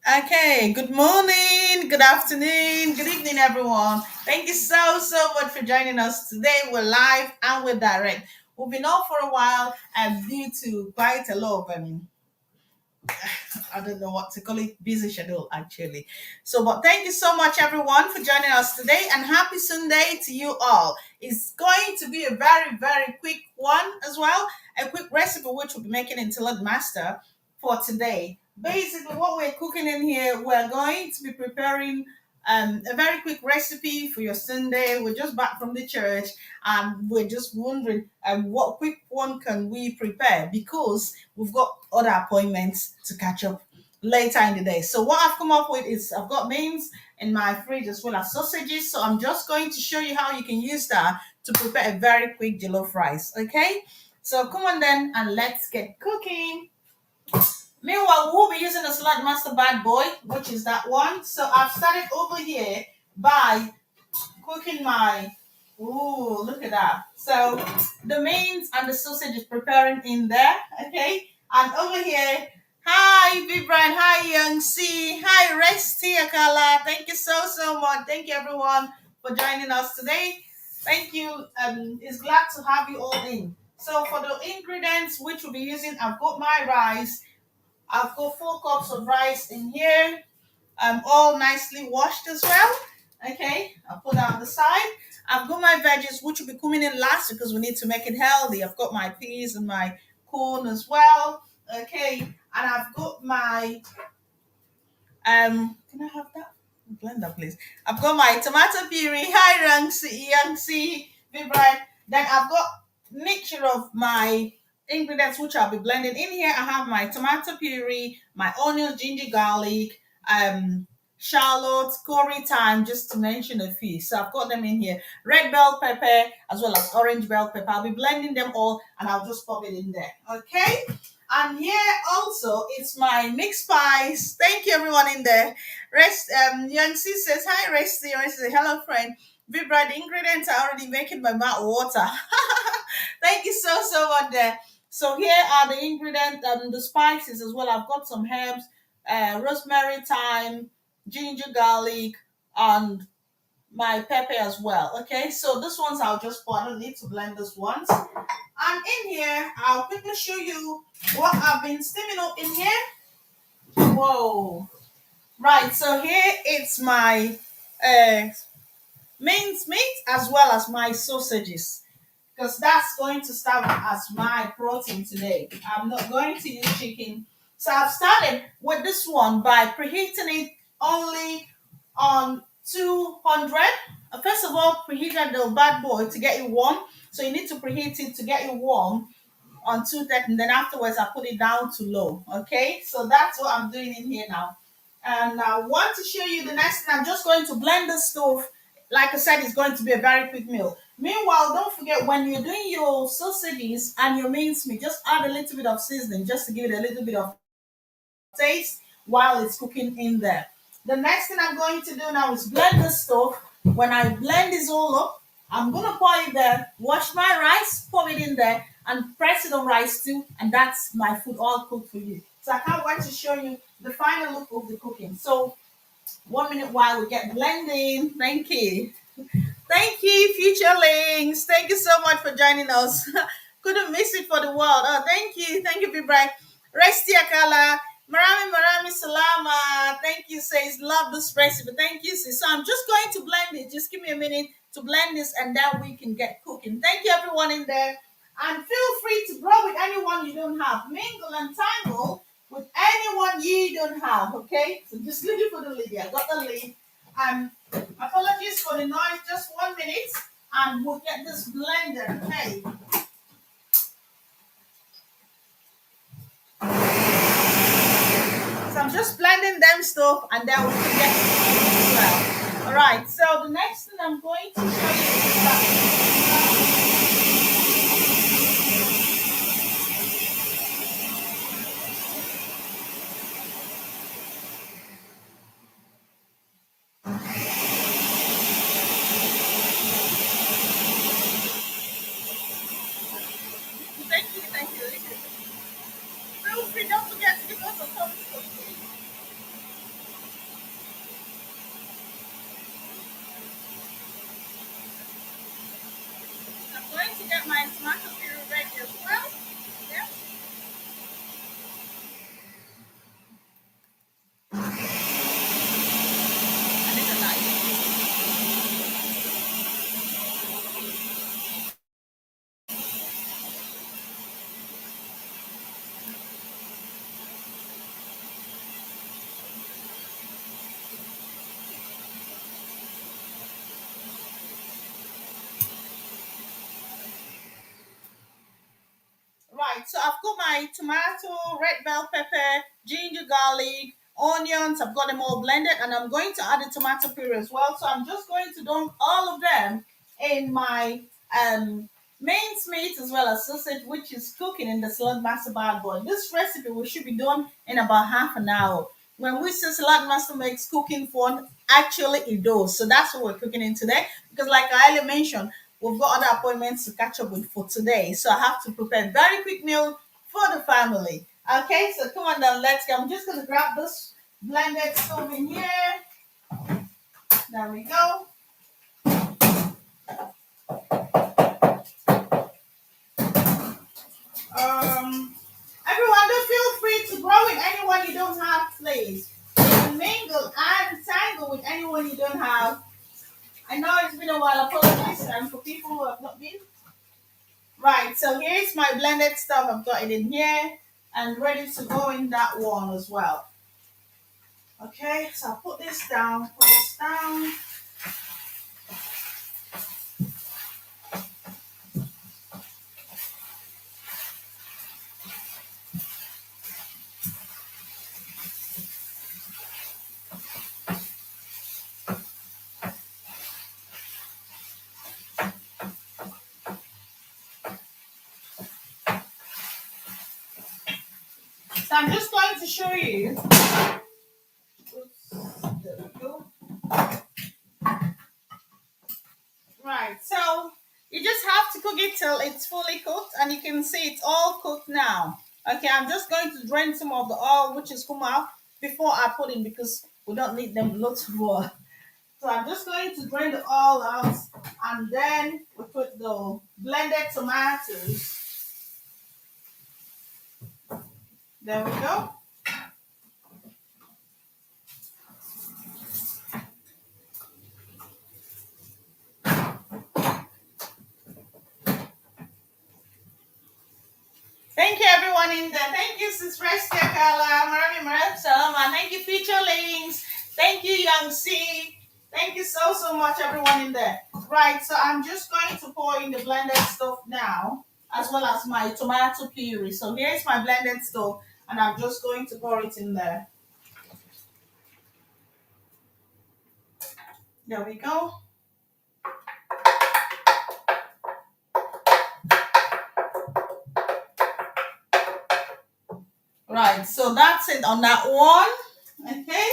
Okay, good morning, good afternoon, good evening, everyone. Thank you so much for joining us today. We're live and we're direct. We've been off for a while and due to quite a lot of I don't know what to call it, busy schedule actually. But thank you so much, everyone, for joining us today, and happy Sunday to you all. It's going to be a very quick one as well, a quick recipe which we'll be making in Saladmaster for today. Basically, what we're cooking in here, we're going to be preparing a very quick recipe for your Sunday. We're just back from the church and we're just wondering what quick one can we prepare because we've got other appointments to catch up later in the day. So what I've come up with is I've got beans in my fridge as well as sausages. So I'm just going to show you how you can use that to prepare a very quick jollof rice. Okay. So come on then and let's get cooking. Meanwhile, we'll be using a Saladmaster bad boy, which is that one. So I've started over here by cooking my. Ooh, look at that. So the means and the sausage is preparing in there. Okay. And over here, hi Vibran, hi Young C, hi Resty Akala. Thank you so much. Thank you everyone for joining us today. Thank you. It's glad to have you all in. So for the ingredients which we'll be using, I've got my rice. I've got 4 cups of rice in here, all nicely washed as well. Okay, I'll put that on the side. I've got my veggies, which will be coming in last because we need to make it healthy. I've got my peas and my corn as well. Okay, and I've got my Can I have that blender, please? I've got my tomato puree. Hi, Yangsi, Vibran. Then I've got mixture of my ingredients which I'll be blending in here. I have my tomato puree, my onions, ginger, garlic, shallots, curry, thyme, just to mention a few. So I've got them in here. Red bell pepper as well as orange bell pepper. I'll be blending them all and I'll just pop it in there. Okay. And here also it's my mixed spice. Thank you everyone in there. Yancy says hi Resty. Resty says hello friend. Vibra, the ingredients are already making my mouth water. Thank you so much there. So here are the ingredients and the spices as well. I've got some herbs, rosemary, thyme, ginger, garlic, and my pepper as well. Okay, so this ones I'll just pour. I don't need to blend this ones. And in here, I'll quickly show you what I've been steaming up in here. Whoa. Right, so here it's my uh, minced meat as well as my sausages because that's going to serve as my protein today. I'm not going to use chicken. So I've started with this one by preheating it only on 200. First of all, preheated the bad boy to get it warm. So you need to preheat it to get it warm on 230, and then afterwards I put it down to low. Okay, so that's what I'm doing in here now. And I want to show you the next thing. I'm just going to blend the stuff. Like I said, it's going to be a very quick meal. Meanwhile, don't forget when you're doing your sausages and your mincemeat, just add a little bit of seasoning just to give it a little bit of taste while it's cooking in there. The next thing I'm going to do now is blend this stuff. When I blend this all up, I'm gonna pour it there, wash my rice, pour it in there, and press it on rice too, and that's my food all cooked for you. So I can't wait to show you the final look of the cooking. So 1 minute while we get blending. Thank you. Thank you, future links. Thank you so much for joining us. Couldn't miss it for the world. Oh, thank you. Thank you, Big Bright. Resti Akala. Marami Salama. Thank you, says love this recipe. Thank you, sis. So I'm just going to blend it. Just give me a minute to blend this and then we can get cooking. Thank you, everyone in there. And feel free to grow with anyone you don't have. Mingle and tangle with anyone you don't have. Okay? So just leave it for the lady. I got the lead. Apologies for the noise, just 1 minute, and we'll get this blender. Okay. So I'm just blending them stuff, and then we can get it as well. All right. So the next thing I'm going to show you is that. Thank you, thank you. Feel free, don't forget to give us a thumbs up. so I've got my tomato, red bell pepper, ginger, garlic, onions. I've got them all blended, and I'm going to add the tomato puree as well. So I'm just going to dump all of them in my minced meat as well as sausage, which is cooking in the Saladmaster bag board. This recipe we should be done in about half an hour. When we say Saladmaster makes cooking fun, actually it does. So that's what we're cooking in today. Because like I earlier mentioned, we've got other appointments to catch up with for today. So I have to prepare a very quick meal for the family. Okay, so come on now, let's go. I'm just gonna grab this blended stuff in here. There we go. Everyone, do feel free to grow with anyone you don't have, please. And mingle and tangle with anyone you don't have. I know it's been a while. Apologies for people who have not been. Right, so here's my blended stuff. I've got it in here and ready to go in that one as well. Okay, so I'll put this down, put this down. So I'm just going to show you. Oops, there we go. Right, so you just have to cook it till it's fully cooked, and you can see it's all cooked now. Okay, I'm just going to drain some of the oil which is come out before I put in, because we don't need them lots of oil. So I'm just going to drain the oil out, and then we put the blended tomatoes. There we go. Thank you, everyone in there. Thank you, Sis Restia, Kala, Marami Marab Salama. Thank you, Featurelings. Thank you, Young C. Thank you so much, everyone in there. Right, so I'm just going to pour in the blended stuff now, as well as my tomato puree. So here's my blended stuff, and I'm just going to pour it in there. There we go. Right, so that's it on that one. Okay.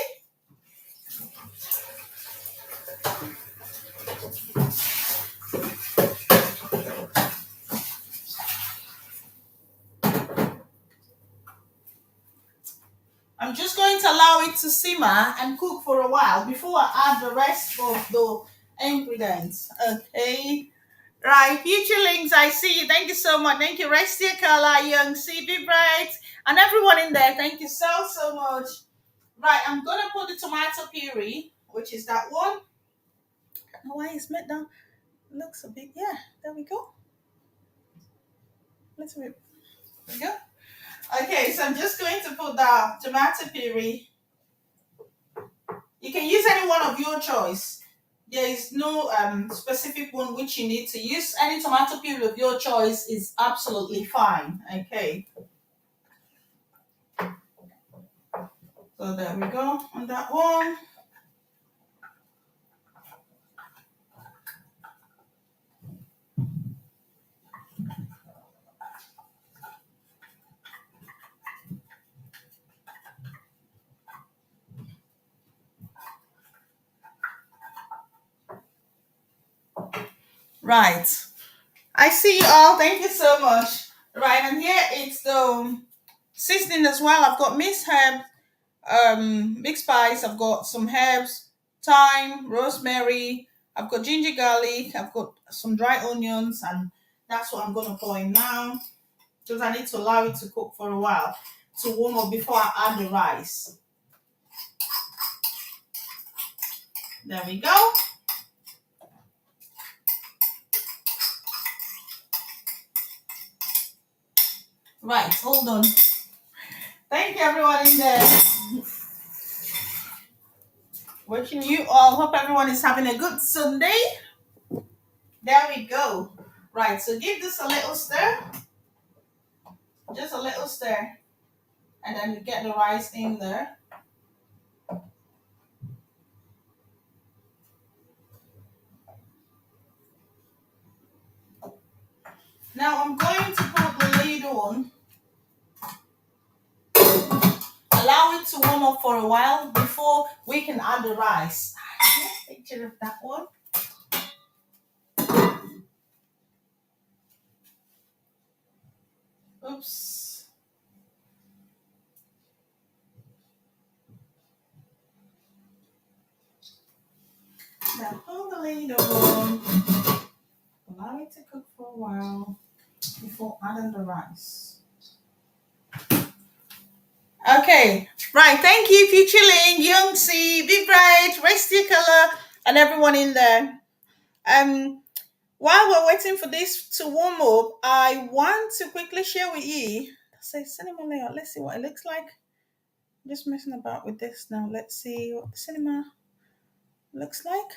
I'm just going to allow it to simmer and cook for a while before I add the rest of the ingredients. Okay. Right, Futurelings, I see you. Thank you so much. Thank you, Restia, Kala, Young, CB Bright, and everyone in there. Thank you so much. Right, I'm gonna put the tomato puree, which is that one. I don't know why it's met down. Looks a bit, yeah. There we go. Let's move. There we go. Okay, so I'm just going to put the tomato puree. You can use any one of your choice. There is no specific one which you need to use. Any tomato puree of your choice is absolutely fine. Okay. So there we go on that one. Right. I see you all. Thank you so much. Right, and here it's the seasoning as well. I've got mixed herb, mixed spice. I've got some herbs, thyme, rosemary. I've got ginger garlic. I've got some dry onions, and that's what I'm gonna pour in now, because I need to allow it to cook for a while to warm up before I add the rice. There we go. Right, hold on. Thank you, everyone in there. Wishing you all. Hope everyone is having a good Sunday. There we go. Right, so give this a little stir. Just a little stir, and then you get the rice in there. Now I'm going to put the lid on, allow it to warm up for a while before we can add the rice. Picture of that one. Oops. Now pull the lid on, allow it to cook for a while before adding the rice. Okay, right. Thank you, Future Link, Young C, Be Bright, Resty Color, and everyone in there. While we're waiting for this to warm up, I want to quickly share with you. Say cinema layout. Let's see what it looks like. I'm just messing about with this now. Let's see what the cinema looks like.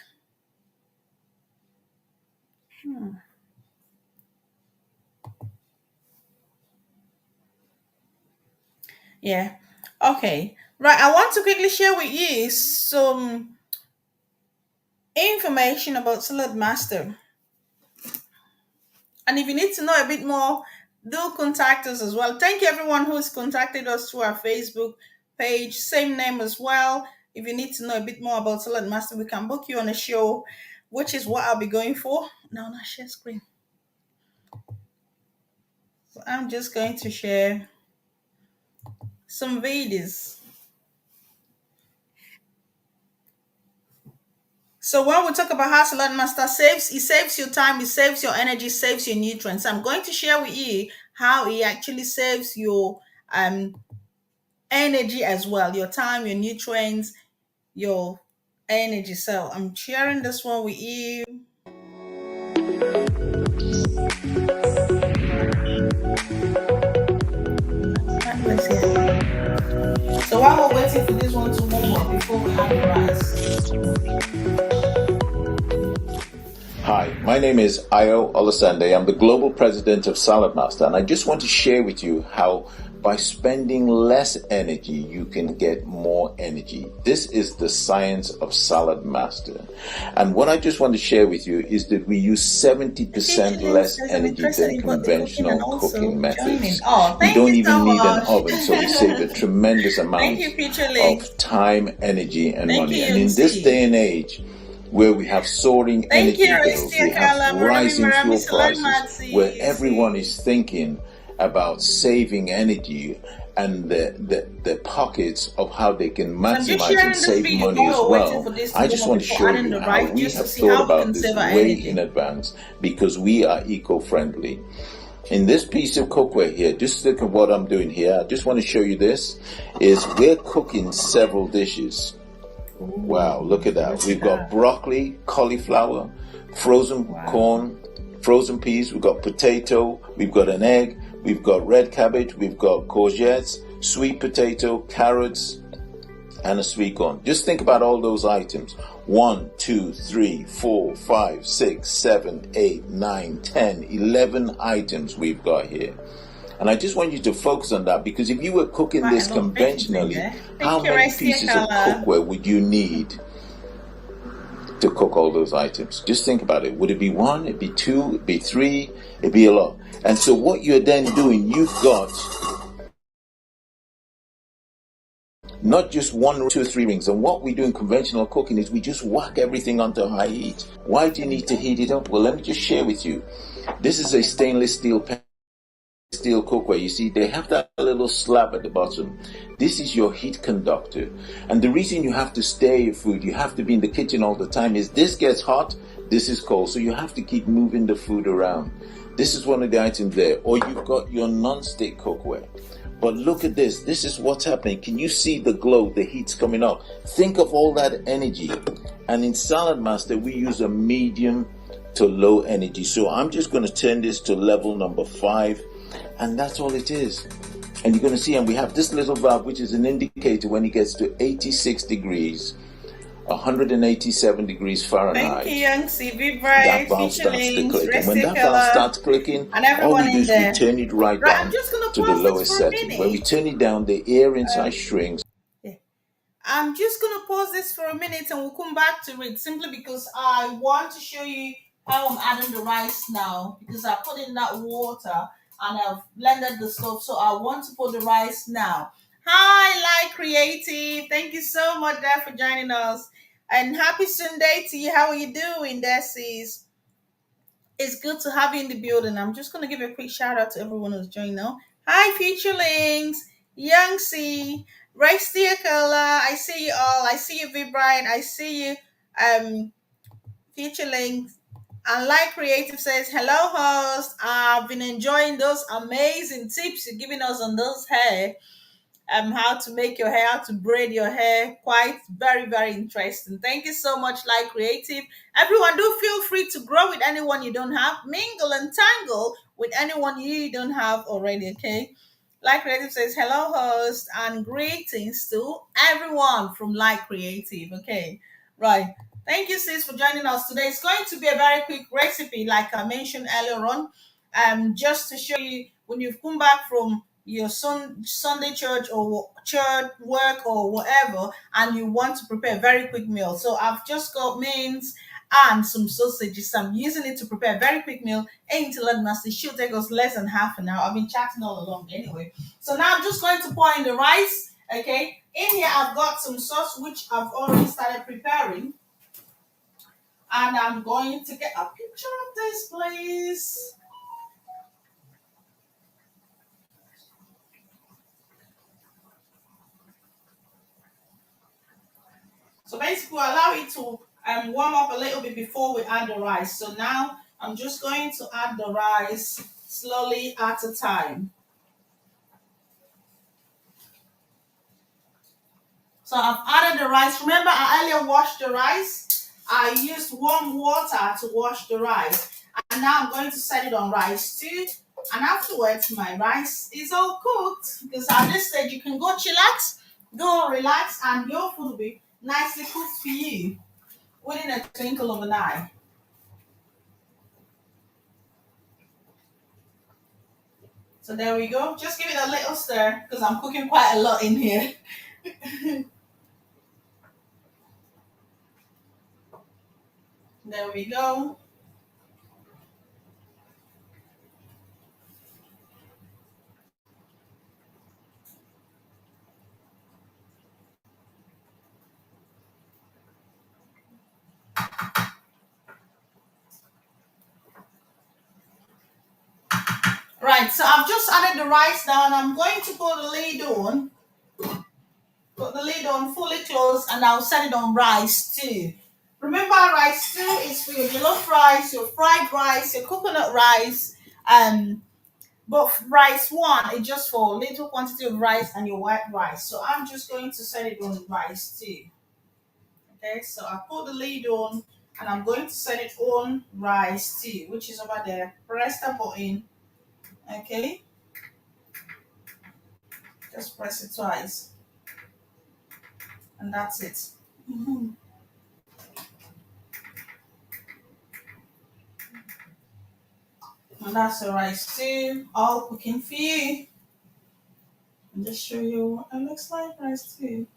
Yeah. Okay. Right. I want to quickly share with you some information about Saladmaster. And if you need to know a bit more, do contact us as well. Thank you everyone who's contacted us through our Facebook page, same name as well. If you need to know a bit more about Saladmaster, we can book you on a show, which is what I'll be going for. Now, not share screen. So I'm just going to share some videos. So when we talk about how Saladmaster saves, it saves your time, it saves your energy, saves your nutrients. I'm going to share with you how it actually saves your energy as well, your time, your nutrients, your energy. So I'm sharing this one with you. Let's see. So while we're waiting for this one to warm up before we add the rice. Hi, my name is Ayo Olasande. I'm the Global President of Saladmaster, and I just want to share with you how by spending less energy, you can get more energy. This is the science of Saladmaster. And what I just want to share with you is that we use 70% less energy than conventional cooking methods. We don't even need an oven, so we save a tremendous amount of time, energy, and money. And in this day and age, where we have soaring energy bills, we have rising fuel prices, where everyone is thinking about saving energy and the pockets of how they can maximize and save money as well. I just want to show you how we have thought about this way in advance, because we are eco-friendly. In this piece of cookware here, just look at what I'm doing here. I just want to show you this, is we're cooking several dishes. Wow, look at that. We've got broccoli, cauliflower, frozen corn, frozen peas, we've got potato, we've got an egg, we've got red cabbage, we've got courgettes, sweet potato, carrots, and a sweet corn. Just think about all those items. 1, 2, 3, 4, 5, 6, 7, 8, 9, 10, 11 items we've got here. And I just want you to focus on that, because if you were cooking this conventionally, how many pieces of cookware would you need to cook all those items? Just think about it. Would it be 1? It'd be 2? It'd be 3? It'd be a lot. And so what you're then doing, you've got not just 1, 2, 3 rings. And what we do in conventional cooking is we just whack everything onto high heat. Why do you need to heat it up? Well, let me just share with you. This is a stainless steel cookware. You see, they have that little slab at the bottom. This is your heat conductor. And the reason you have to stir your food, you have to be in the kitchen all the time, is this gets hot, this is cold. So you have to keep moving the food around. This is one of the items there. Or you've got your non-stick cookware. But look at this. This is what's happening. Can you see the glow? The heat's coming up. Think of all that energy. And in Saladmaster, we use a medium to low energy. So I'm just going to turn this to level number 5. And that's all it is. And you're going to see, and we have this little valve, which is an indicator when it gets to 86 degrees. 187 degrees Thank you, Fahrenheit. Young CV That Bright, valve Feature starts to Links, click. And when Resty that valve Color, starts clicking, and all everyone we do in is we there. turn it right Right, I'm down just gonna to the pause this lowest for a setting. When we minute. turn it down, the air inside shrinks. Yeah. I'm just gonna pause this for a minute and we'll come back to it simply because I want to show you how I'm adding the rice now because I put in that water and I've blended the stuff. So I want to put the rice now. Hi, Light Creative. Thank you so much there for joining us. And happy Sunday to you. How are you doing, there, sis? It's good to have you in the building. I'm just going to give a quick shout out to everyone who's joined now. Hi, Futurelings, Young C, Rex Diacola. I see you all. I see you, V Brian. I see you, Futurelings. And Like Creative says, hello, host. I've been enjoying those amazing tips you're giving us on those hair, how to make your hair, how to braid your hair. Quite very, very interesting. Thank you so much, Like Creative. Everyone, do feel free to grow with anyone you don't have, mingle and tangle with anyone you don't have already. Okay. Like Creative says, hello, host, and greetings to everyone from Like Creative. Okay. Right. Thank you, sis, for joining us today. It's going to be a very quick recipe, like I mentioned earlier on, just to show you when you've come back from your Sunday church or church work or whatever, and you want to prepare a very quick meal. So I've just got beans and some sausages. So I'm using it to prepare a very quick meal. Ain't Saladmaster. It should take us less than half an hour. I've been chatting all along anyway. So now I'm just going to pour in the rice. Okay. In here I've got some sauce which I've already started preparing. And I'm going to get a picture of this, please. So basically, allow it to warm up a little bit before we add the rice. So now I'm just going to add the rice slowly at a time. So I've added the rice. Remember, I earlier washed the rice. I used warm water to wash the rice. And now I'm going to set it on rice too. And afterwards, my rice is all cooked. Because at this stage, you can go chillax, go relax, and your food will be nicely cooked for you within a twinkle of an eye. So there we go. Just give it a little stir because I'm cooking quite a lot in here. There we go. Right, so I've just added the rice down. I'm going to put the lid on. Put the lid on fully closed and I'll set it on rice too. Remember, rice too is for your jollof rice, your fried rice, your coconut rice, but rice one is just for little quantity of rice and your white rice. So I'm just going to set it on rice too. Okay, so I put the lid on and I'm going to set it on rice too, which is over there. Press the button. Okay, just press it twice and that's it. Mhm. And that's the rice too, all cooking for you. And just show you what it looks like rice too.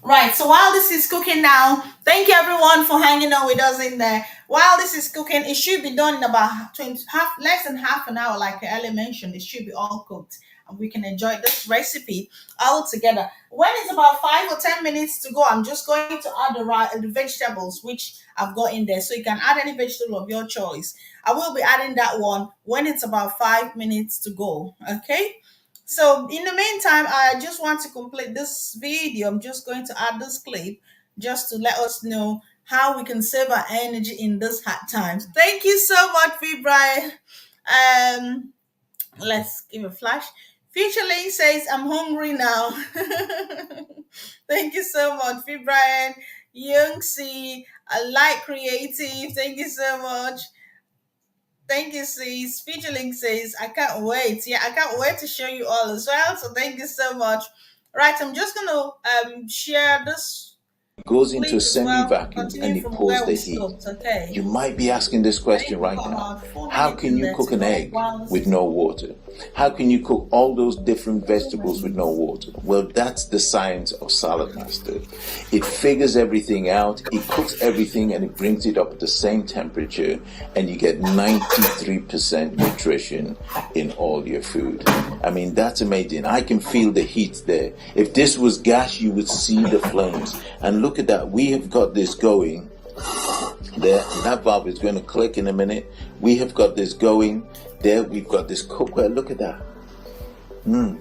Right, so while this is cooking now, thank you everyone for hanging out with us in there. While this is cooking, it should be done in about 20, less than half an hour, like I earlier mentioned. It should be all cooked, and we can enjoy this recipe all together. When it's about 5 or 10 minutes to go, I'm just going to add the vegetables which I've got in there. So you can add any vegetable of your choice. I will be adding that one when it's about 5 minutes to go. Okay. So in the meantime, I just want to complete this video. I'm just going to add this clip just to let us know how we can save our energy in this hard times. Thank you so much, V Brian. Um, let's give a flash. Future Link says, I'm hungry now. Thank you so much, V Brian. Young C, I like creative. Thank you so much. Thank you, sis. Featuring says, I can't wait. Yeah, I can't wait to show you all as well. So thank you so much. Right, I'm just gonna share this Goes into a clip as well, semi-vacuum and continuing it from pulls where the we heat. stopped. Okay. You might be asking this I think question we've right got now. about 4 How minutes can in you there to cook an go egg while this with is no cooking. water? How can you cook all those different 4 minutes. vegetables with no water? Well, that's the science of Salad Master. It figures everything out, it cooks everything, and it brings it up at the same temperature, and you get 93% nutrition in all your food. I mean, that's amazing. I can feel the heat there. If this was gas, you would see the flames. And look at that. We have got this going there. That valve is going to click in a minute. We have got this going there. We've got this cookware. Look at that. I'm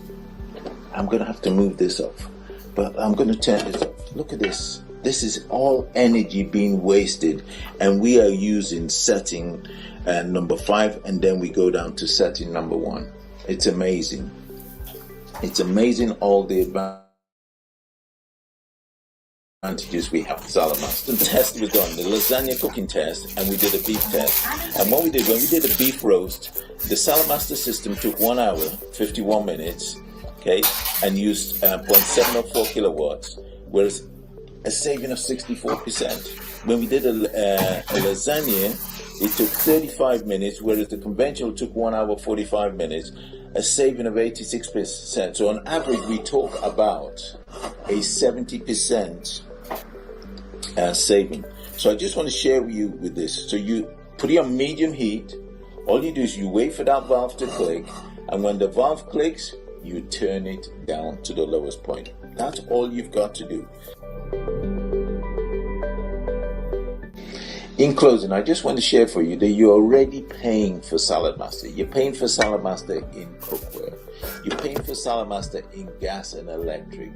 going to have to move this off, but I'm going to turn this off. Look at this. This is all energy being wasted, and we are using setting number 5, and then we go down to setting number 1. It's amazing. It's amazing all the advantages we have with Saladmaster. The test was done, the lasagna cooking test, and we did a beef test. And what we did, when we did a beef roast, the Saladmaster system took 1 hour, 51 minutes, okay, and used 0.704 kilowatts, whereas a saving of 64%. When we did a lasagna, it took 35 minutes, whereas the conventional took 1 hour, 45 minutes, a saving of 86%. So on average, we talk about a 70% saving. So I just want to share with you with this. So you put it on medium heat. All you do is you wait for that valve to click, and when the valve clicks, you turn it down to the lowest point. That's all you've got to do. In closing, I just want to share for you that you're already paying for Saladmaster. You're paying for Saladmaster in cookware. You're paying for Saladmaster in gas and electric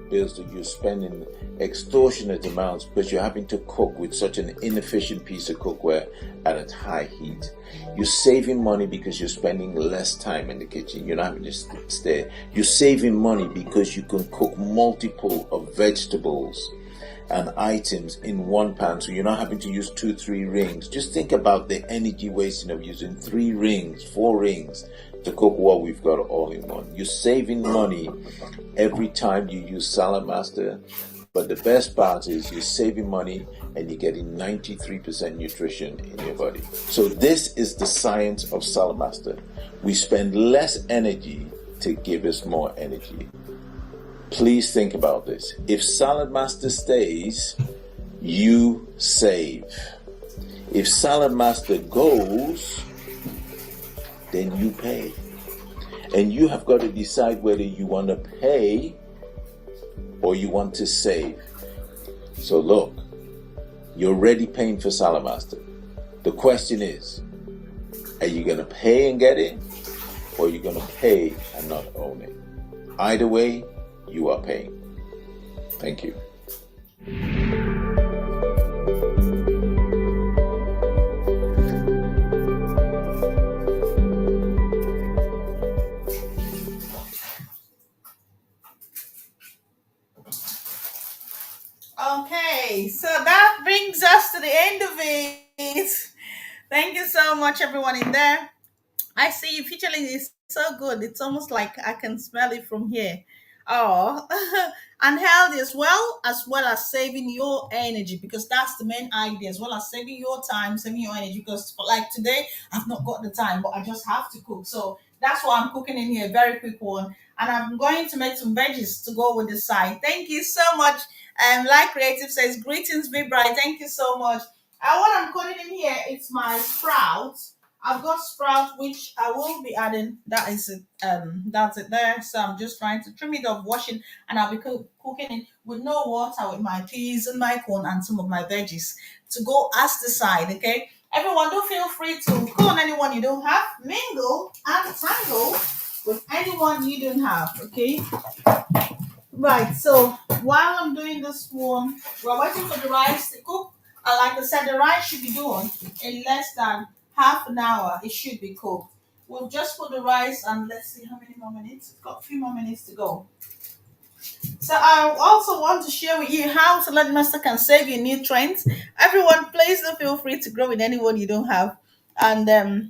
bills that you're spending extortionate amounts because you're having to cook with such an inefficient piece of cookware at a high heat. You're saving money because you're spending less time in the kitchen. You're not having to stay. You're saving money because you can cook multiple of vegetables and items in one pan, so you're not having to use 2-3 rings. Just think about the energy wasting of using 3 rings, 4 rings to cook what we've got all in one. You're saving money every time you use Saladmaster, but the best part is you're saving money and you're getting 93% nutrition in your body. So this is the science of Saladmaster. We spend less energy to give us more energy. Please think about this. If Saladmaster stays, you save. If Saladmaster goes, then you pay. And you have got to decide whether you want to pay or you want to save. So look, you're already paying for Saladmaster. The question is, are you going to pay and get it, or are you going to pay and not own it? Either way, you are paying. Thank you. Okay, so that brings us to the end of it. Thank you so much, everyone in there. I see you featuring is so good. It's almost like I can smell it from here. Oh, and healthy as well as saving your energy, because that's the main idea, as well as saving your time, saving your energy. Because for like today, I've not got the time, but I just have to cook. So that's why I'm cooking in here, a very quick one. And I'm going to make some veggies to go with the side. Thank you so much. Like Creative says, greetings, be bright. Thank you so much. And what I'm cooking in here, it's my sprouts. I've got sprout which I will be adding. That is it. That's it there. So I'm just trying to trim it off, washing, and I'll be cooking it with no water with my peas and my corn and some of my veggies to go as the side. Okay, everyone, do feel free to call on anyone you don't have, mingle and tangle with anyone you don't have. Okay, right. So while I'm doing this one, we're waiting for the rice to cook. Like I said, the rice should be done in less than half an hour. It should be cooked. We'll just put the rice and let's see how many more minutes. We've got a few more minutes to go. So I also want to share with you how Salad Master can save you nutrients. Everyone, please do feel free to grow with anyone you don't have. And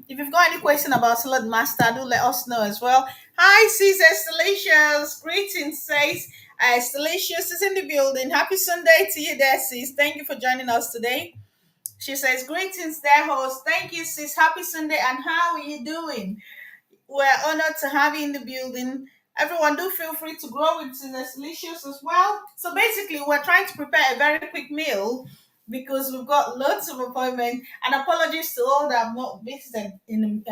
if you've got any question about Salad Master, do let us know as well. Hi, sis Estelicious. Greetings, says Estelicious is in the building. Happy Sunday to you there, sis. Thank you for joining us today. She says, greetings there, host. Thank you, sis. Happy Sunday. And how are you doing? We're honored to have you in the building. Everyone, do feel free to grow with Delicious as well. So basically, we're trying to prepare a very quick meal because we've got lots of appointments. And apologies to all that I've not visited in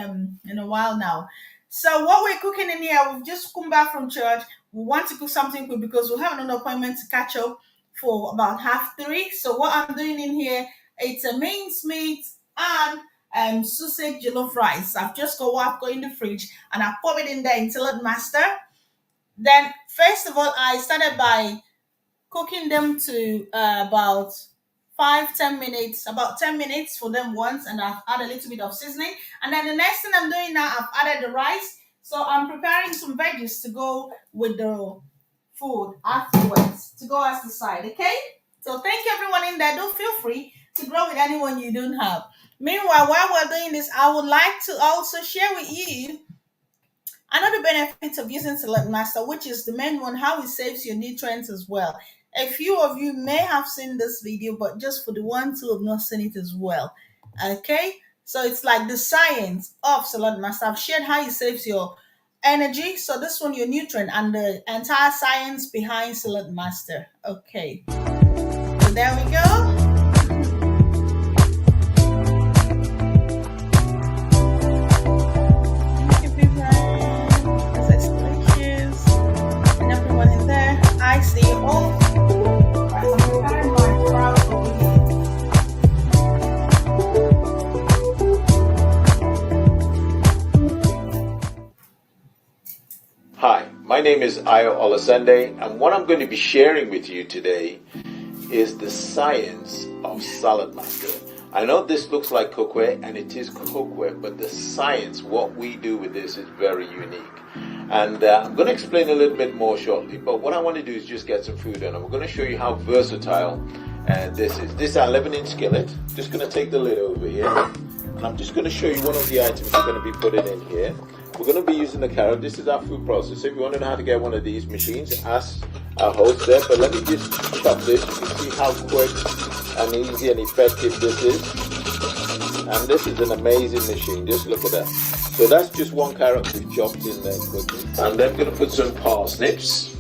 a while now. So what we're cooking in here, we've just come back from church. We want to cook something quick because we have another appointment to catch up for about 3:30. So what I'm doing in here, it's a mincemeat and sausage jollof rice. I've just got what I've got in the fridge and I pop it in there in Saladmaster. Then first of all, I started by cooking them to about 5-10 minutes, about 10 minutes for them once, and I've added a little bit of seasoning. And then the next thing I'm doing now, I've added the rice. So I'm preparing some veggies to go with the food afterwards to go as the side. Okay, so thank you everyone in there. Don't feel free to grow with anyone you don't have. Meanwhile, while we're doing this, I would like to also share with you another benefit of using Select Master, which is the main one, how it saves your nutrients as well. A few of you may have seen this video, but just for the ones who have not seen it as well. Okay, so it's like the science of Select Master. I've shared how it saves your energy. So this one, your nutrient, and the entire science behind Select Master. Okay, so there we go. I see you all. Right, I'm preparing my sprouts over here. Hi, my name is Ayo Olasande, and what I'm going to be sharing with you today is the science of Saladmaster. I know this looks like cookware, and it is cookware, but the science, what we do with this is very unique. And I'm going to explain a little bit more shortly, but what I want to do is just get some food, and I'm going to show you how versatile this is. This is our 11-inch skillet. Just going to take the lid over here, and I'm just going to show you one of the items we're going to be putting in here. We're going to be using the carrot. This is our food processor. If you want to know how to get one of these machines, ask our host there, but let me just chop this. You can see how quick and easy and effective this is. And this is an amazing machine. Just look at that. So that's just one carrot we've chopped in there quickly. And then I'm going to put some parsnips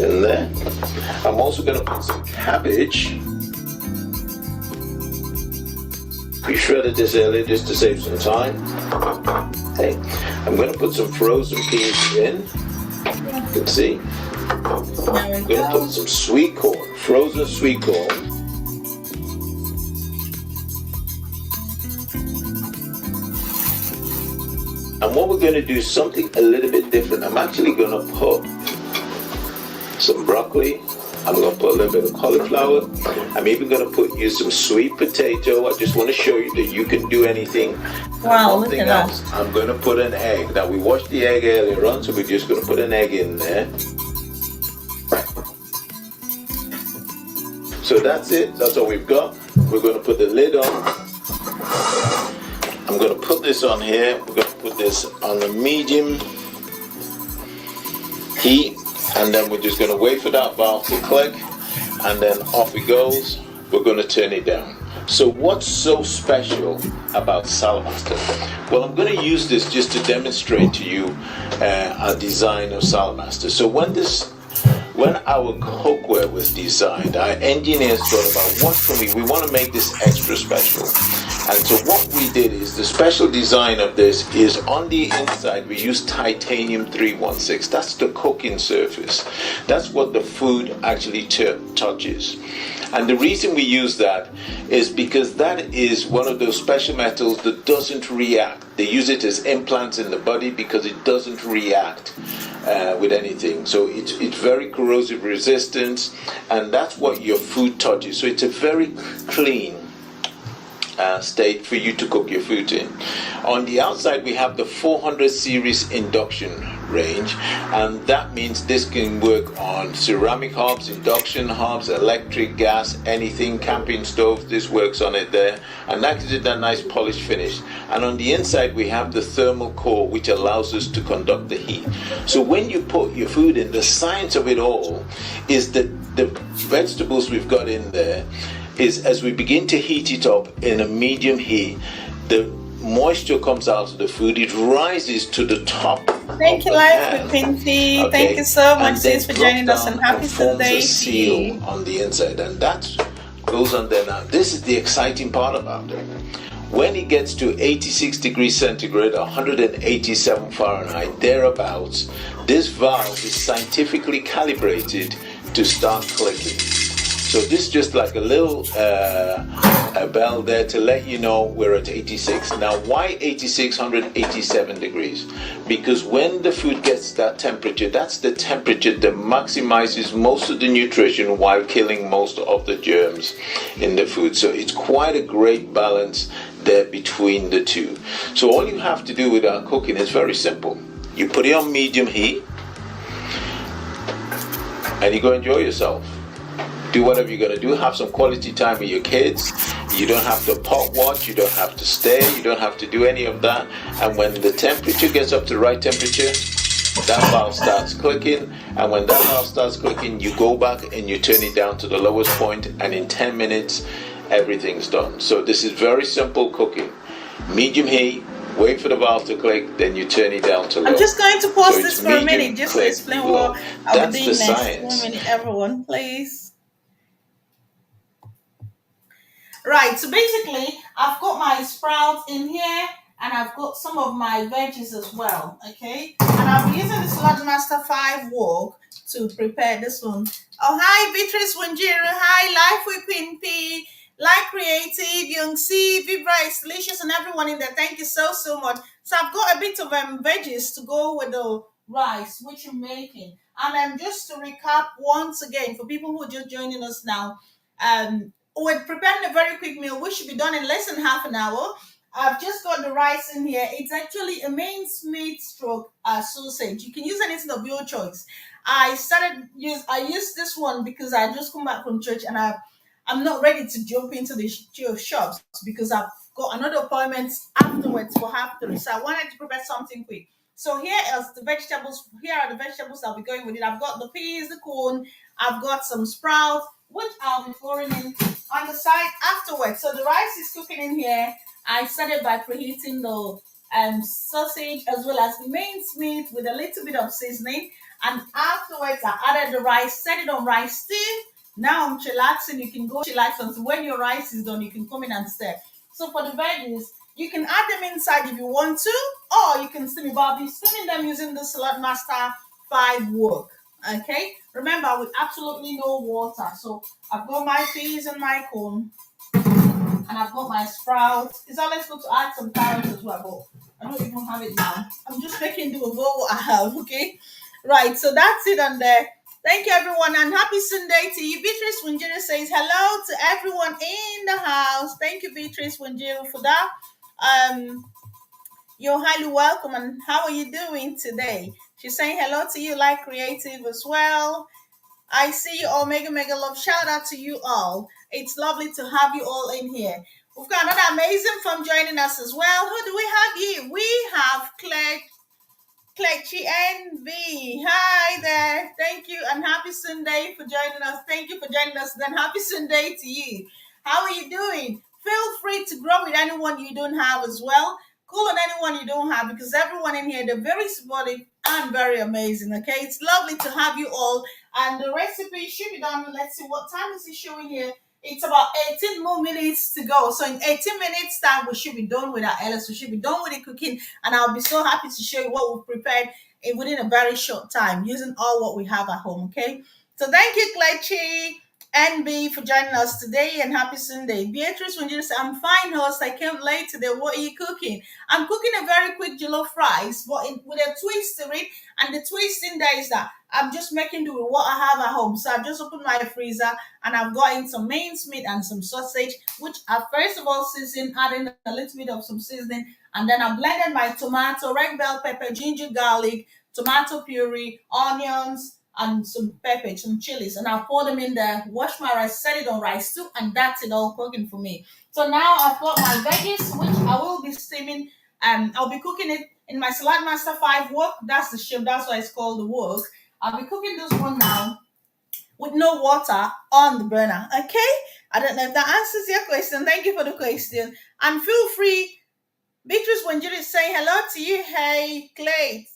in there. I'm also going to put some cabbage. We shredded this earlier just to save some time. Okay. I'm going to put some frozen peas in. You can see. I'm going to put some sweet corn, frozen sweet corn. And what we're going to do is something a little bit different. I'm actually going to put some broccoli. I'm going to put a little bit of cauliflower. I'm even going to use some sweet potato. I just want to show you that you can do anything. Wow, look at that. I'm going to put an egg. Now we washed the egg earlier on, so we're just going to put an egg in there. So that's it. That's all we've got. We're going to put the lid on. I'm going to put this on here. We're going to put this on the medium heat, and then we're just going to wait for that valve to click, and then off it goes. We're going to turn it down. So what's so special about Saladmaster? Well, I'm going to use this just to demonstrate to you a design of Saladmaster. So when our cookware was designed, our engineers thought about what can we want to make this extra special. And so what we did is, the special design of this is on the inside we use titanium 316. That's the cooking surface. That's what the food actually touches. And the reason we use that is because that is one of those special metals that doesn't react. They use it as implants in the body because it doesn't react with anything. So it's very corrosive resistant, and that's what your food touches. So it's a very clean state for you to cook your food in. On the outside, we have the 400 series induction range, and that means this can work on ceramic hobs, induction hobs, electric, gas, anything, camping stove. This works on it there, and that gives it that nice polished finish. And on the inside, we have the thermal core, which allows us to conduct the heat. So when you put your food in, the science of it all is that the vegetables we've got in there is, as we begin to heat it up in a medium heat, the moisture comes out of the food, it rises to the top Thank of you, the Life pan. with Pinty. Okay, Thank you so much, and then sis, for drop joining us, down and happy and forms a Sunday to seal you. on the inside, and that goes on there. Now this is the exciting part about it. When it gets to 86 degrees centigrade, 187 Fahrenheit, thereabouts, this valve is scientifically calibrated to start clicking. So this is just like a little a bell there to let you know we're at 86. Now, why 86, 187 degrees? Because when the food gets that temperature, that's the temperature that maximizes most of the nutrition while killing most of the germs in the food. So it's quite a great balance there between the two. So all you have to do with our cooking is very simple. You put it on medium heat and you go enjoy yourself. Do whatever you're going to do. Have some quality time with your kids. You don't have to pot watch. You don't have to stay. You don't have to do any of that. And when the temperature gets up to the right temperature, that valve starts clicking. And when that valve starts clicking, you go back and you turn it down to the lowest point, and in 10 minutes, everything's done. So this is very simple cooking. Medium heat, wait for the valve to click, then you turn it down to low. I'm just going to pause So this it's for a medium, minute just to click, explain low. what I'll That's be the doing next. science. 1 minute, everyone, please. Right, so basically, I've got my sprouts in here, and I've got some of my veggies as well, okay? And I'll be using the Saladmaster 5 wok to prepare this one. Oh, hi, Beatrice Wanjiru. Hi, Life with Queen P. Like Creative, Young C, Vibra is delicious, and everyone in there. Thank you so, so much. So I've got a bit of veggies to go with the rice, which I'm making. And just to recap once again, for people who are just joining us now, we're preparing a very quick meal, which should be done in less than half an hour. I've just got the rice in here. It's actually a mince meat stroke sausage. You can use anything of your choice. I used this one because I just come back from church, and I'm not ready to jump into the shops because I've got another appointment afterwards for half three. So I wanted to prepare something quick. So here is the vegetables. Here are the vegetables I'll be going with it. I've got the peas, the corn. I've got some sprouts, which I'll be pouring in on the side afterwards. So the rice is cooking in here. I started by preheating the sausage as well as the minced meat with a little bit of seasoning. And afterwards, I added the rice, set it on rice steam. Now I'm chillaxing. You can go chillax until when your rice is done, you can come in and stir. So for the veggies, you can add them inside if you want to, or you can steam it. But I'll be steaming them using the Salad Master 5 wok. Okay, remember with absolutely no water. So I've got my peas and my corn, and I've got my sprouts. It's always good to add some carrots as well, but I don't even have it now. I'm just making do with what I have. Okay, right. So that's it on there. Thank you, everyone, and happy Sunday to you. Beatrice Winjira says hello to everyone in the house. Thank you, Beatrice Winjira, for that. Um, you're highly welcome, and how are you doing today? She's saying hello to you, like creative as well. I see you all. Mega, mega love. Shout out to you all. It's lovely to have you all in here. We've got another amazing from joining us as well. Who do we have here? We have Claire Kelechi NV. Hi there. Thank you and happy Sunday for joining us. Thank you for joining us. Then happy Sunday to you. How are you doing? Feel free to grow with anyone you don't have as well. Cool on anyone you don't have because everyone in here, they're very supportive and very amazing. Okay, it's lovely to have you all. And the recipe should be done. Let's see what time is it showing here. It's about 18 more minutes to go. So in 18 minutes time, we should be done with our Ellis. We should be done with the cooking. And I'll be so happy to show you what we've prepared within a very short time using all what we have at home. Okay. So thank you, Kelechi. NB for joining us today and happy Sunday. Beatrice, when you say, I'm fine, host, I came late today. What are you cooking? I'm cooking a very quick jollof rice, but with a twist to it. And the twist in there is that I'm just making do with what I have at home. So I've just opened my freezer and I've got in some minced meat and some sausage, which I first of all seasoned, adding a little bit of some seasoning. And then I blended my tomato, red bell pepper, ginger, garlic, tomato puree, onions, and some pepper, some chilies, and I'll pour them in there, wash my rice, set it on rice too, and that's it all cooking for me. So now I've got my veggies, which I will be steaming, and I'll be cooking it in my Saladmaster 5 wok. That's the shape, that's why it's called the wok. I'll be cooking this one now with no water on the burner. Okay? I don't know if that answers your question. Thank you for the question. And feel free, Beatrice Wanjiri is saying hello to you. Hey, Clay.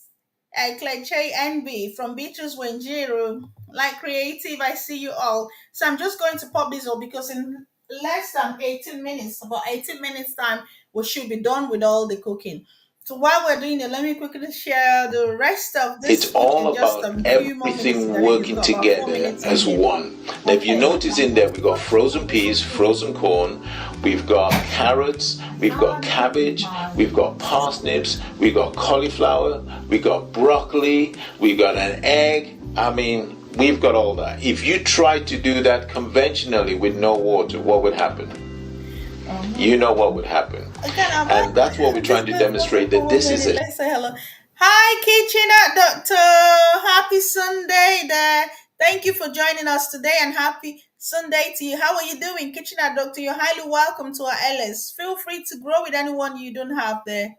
Clay Che NB from Beatrice Wenjiru. Like creative, I see you all. So I'm just going to pop this up because in less than 18 minutes, about 18 minutes time, we should be done with all the cooking. So while we're doing it, let me quickly share the rest of this. It's all about everything working together as one. Now, if you notice in there, we've got frozen peas, frozen corn, we've got carrots, we've got cabbage, we've got parsnips, we've got cauliflower, we've got broccoli, we've got an egg. I mean, we've got all that. If you try to do that conventionally with no water, what would happen? You know what would happen. And that's what we're trying to demonstrate, that this is it. Let's say hello. Hi, Kitchener Doctor. Happy Sunday there. Thank you for joining us today and happy Sunday to you. How are you doing, Kitchener Doctor? You're highly welcome to our LS. Feel free to grow with anyone you don't have there.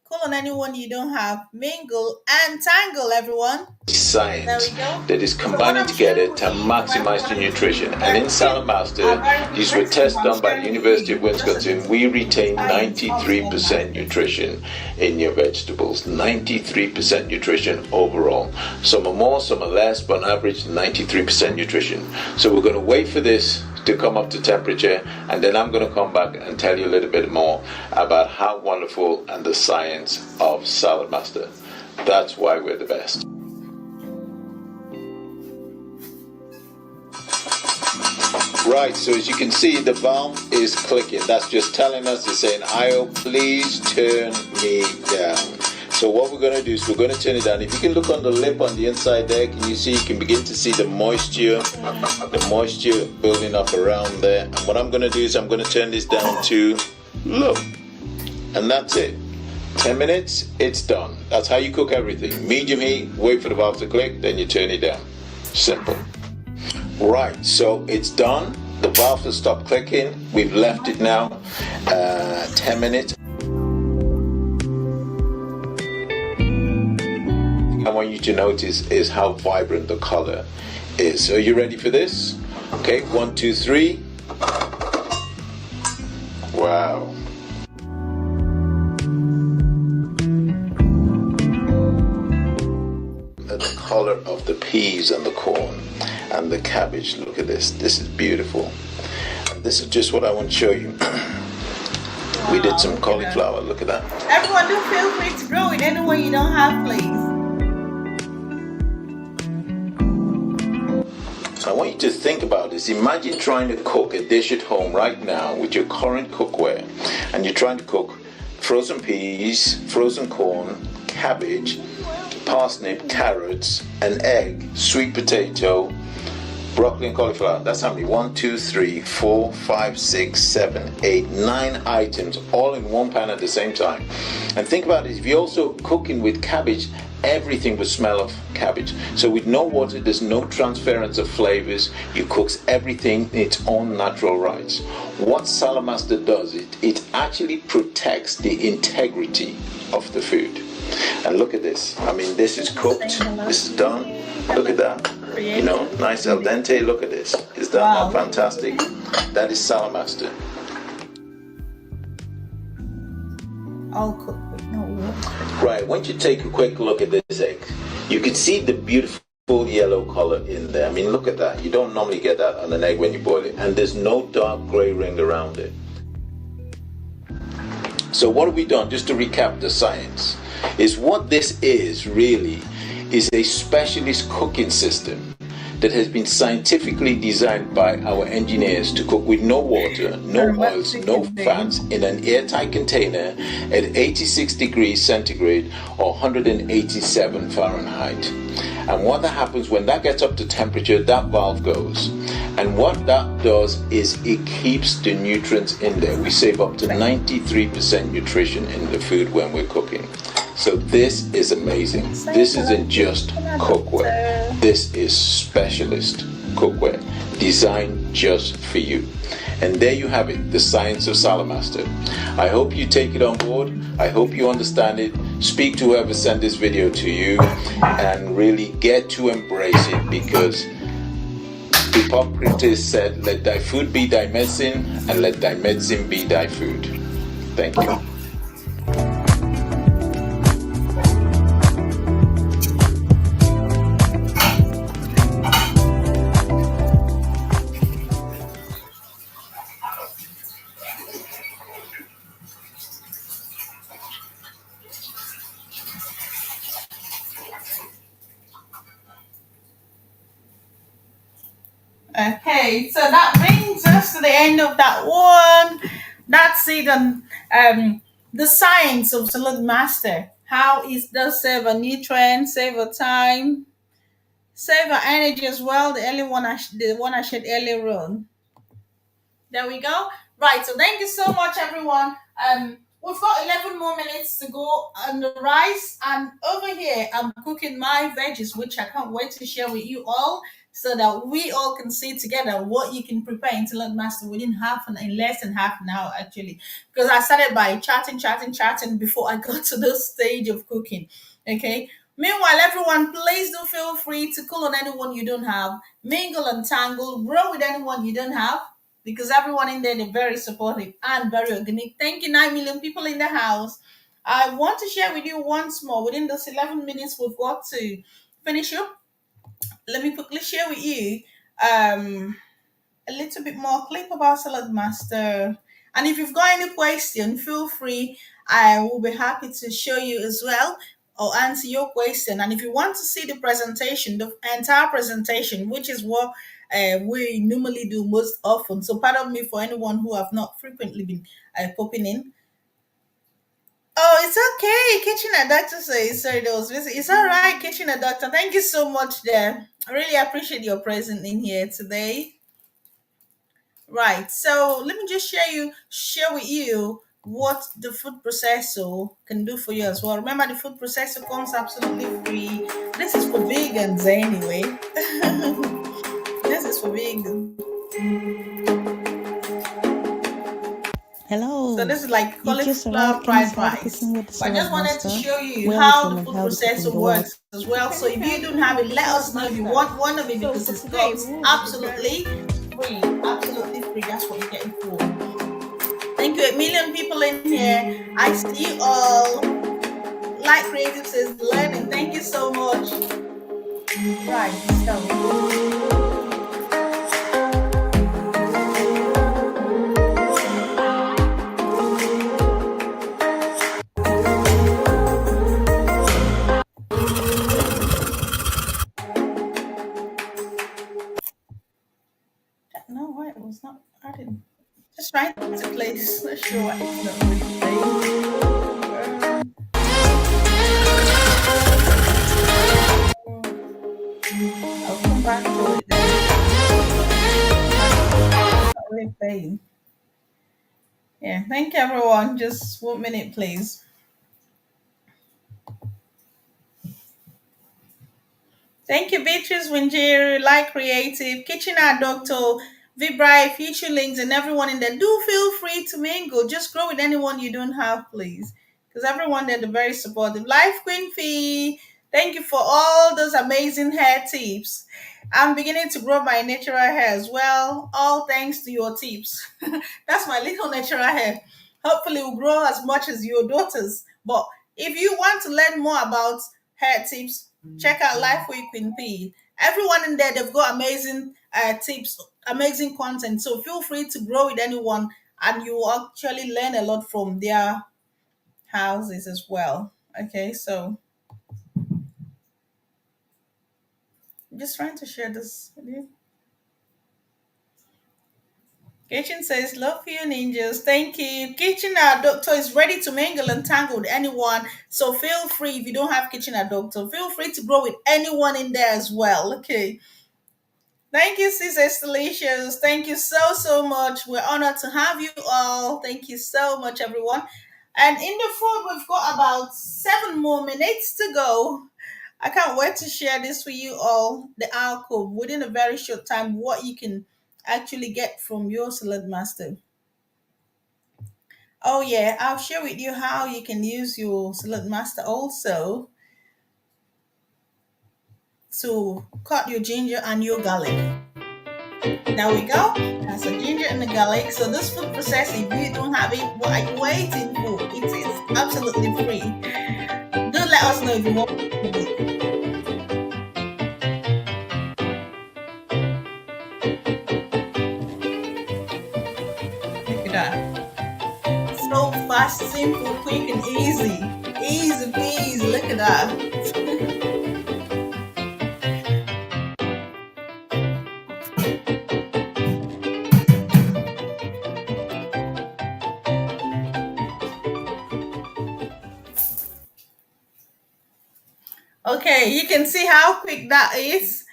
Call on anyone you don't have. Mingle and tangle, everyone. Science that is combining together to maximize the nutrition. And in Saladmaster, these were tests done by the University of Wisconsin. We retain 93% nutrition in your vegetables. 93% nutrition overall. Some are more, some are less, but on average 93% nutrition. So we're going to wait for this to come up to temperature, and then I'm going to come back and tell you a little bit more about how wonderful and the science of Saladmaster. That's why we're the best. Right, so as you can see, the valve is clicking. That's just telling us, it's saying, IO, please turn me down. So what we're going to do is we're going to turn it down. If you can look on the lip on the inside there, can you see, you can begin to see the moisture building up around there. And what I'm going to do is I'm going to turn this down to low. And that's it. 10 minutes, it's done. That's how you cook everything. Medium heat, wait for the valve to click, then you turn it down. Simple. Right, so it's done. The valve has stopped clicking. We've left it now 10 minutes. I want you to notice is how vibrant the color is. So are you ready for this? Okay, 1, 2, 3. Wow. The color of the peas and the corn and the cabbage. Look at this. This is beautiful. And this is just what I want to show you. We did some cauliflower. Look at that. Everyone, do feel free to grow it anywhere you don't have, please. I want you to think about this. Imagine trying to cook a dish at home right now with your current cookware, and you're trying to cook frozen peas, frozen corn, cabbage, parsnip, carrots, an egg, sweet potato, broccoli and cauliflower. That's how many? 1, 2, 3, 4, 5, 6, 7, 8, 9 items all in one pan at the same time. And think about it, if you're also cooking with cabbage, everything would smell of cabbage. So with no water, there's no transference of flavors. You cook everything in its own natural rights. What Saladmaster does, it actually protects the integrity of the food. And look at this. I mean, this is cooked. This is done. Look at that. You know, nice al dente. Look at this. Is that not fantastic? That is Saladmaster. All cooked with no water. Right. Once you take a quick look at this egg, you can see the beautiful yellow color in there. I mean, look at that. You don't normally get that on an egg when you boil it. And there's no dark gray ring around it. So what have we done? Just to recap the science, is what this is really is a specialist cooking system that has been scientifically designed by our engineers to cook with no water, no oils, Aromatic no fats again. in an airtight container at 86 degrees centigrade or 187 Fahrenheit. And what that happens when that gets up to temperature, that valve goes. And what that does is it keeps the nutrients in there. We save up to 93% nutrition in the food when we're cooking. So this is amazing. Same This for that isn't just cookware. doctor. This is specialist cookware designed just for you. And there you have it, the science of Saladmaster. I hope you take it on board. I hope you understand it. Speak to whoever sent this video to you and really get to embrace it, because Hippocrates said, let thy food be thy medicine and let thy medicine be thy food. Thank you. Okay, so that brings us to the end of that one. That's it on the science of salad master. How it does save a nutrient, save a time, save a energy as well. The one I shared earlier on. There we go. Right. So thank you so much, everyone. We've got 11 more minutes to go on the rice, and over here I'm cooking my veggies, which I can't wait to share with you all, so that we all can see together what you can prepare in Talent Master within in less than half an hour, actually. Because I started by chatting before I got to the stage of cooking. Okay. Meanwhile, everyone, please do feel free to call on anyone you don't have, mingle and tangle, grow with anyone you don't have, because everyone in there, they're very supportive and very organic. Thank you, 9 million people in the house. I want to share with you once more within those 11 minutes we've got to finish up. Let me quickly share with you um, a little bit more clip about Salad Master. And if you've got any question, feel free. I will be happy to show you as well or answer your question. And if you want to see the presentation, the entire presentation, which is what we normally do most often. So pardon me for anyone who have not frequently been popping in. Oh, it's okay. Kitchen doctor says sorry, there was busy. It's all right, kitchen doctor. Thank you so much there. I really appreciate your presence in here today. Right. So let me just share with you what the food processor can do for you as well. Remember, the food processor comes absolutely free. This is for vegans anyway. This is for vegans. So Hello, this is like you've just arrived cauliflower fried inside rice. Cooking with the But I Salad just wanted to Master, show you where we how the film and food how the cooking processor goes. works as well. So if you don't have it, let us know if you want one of it, So because for it today, we comes will be preparing. absolutely free. Absolutely free. That's what you get it for. Thank you, 8 million people in here. I see you all. Like Creative says, learning. Thank you so much. Right. So no, why it was not. I didn't. Just trying to place. Not sure why it's not really playing. I'll come back to it then. It's not really playing. Yeah. Thank you, everyone. Just 1 minute, please. Thank you, Beatrice Winjiri, Like Creative, Kitchener Doctor, Vibri, Future Links, and everyone in there. Do feel free to mingle. Just grow with anyone you don't have, please. Because everyone there, they're very supportive. Life Queen Fee, thank you for all those amazing hair tips. I'm beginning to grow my natural hair as well. All thanks to your tips. That's my little natural hair. Hopefully, it will grow as much as your daughters. But if you want to learn more about hair tips, check out Life with Queen P. Everyone in there, they've got amazing tips, amazing content. So feel free to grow with anyone, and you will actually learn a lot from their houses as well. Okay, so I'm just trying to share this with you. Kitchen says, love you, ninjas. Thank you. Kitchen doctor is ready to mingle and tangle with anyone. So feel free, if you don't have kitchen doctor, feel free to grow with anyone in there as well. Okay. Thank you, Sis Delicious. Thank you so, so much. We're honored to have you all. Thank you so much, everyone. And in the food, we've got about 7 more minutes to go. I can't wait to share this with you all, the alcove, within a very short time, what you can actually get from your salad master. Oh yeah, I'll share with you how you can use your salad master also to cut your ginger and your garlic. There we go. That's a ginger and the garlic. So this food process, if you don't have it, what are you waiting for? It is absolutely free. Do let us know if you want it. Look at that. So fast, simple, quick, and easy. Easy peasy. Look at that. Okay, you can see how quick that is.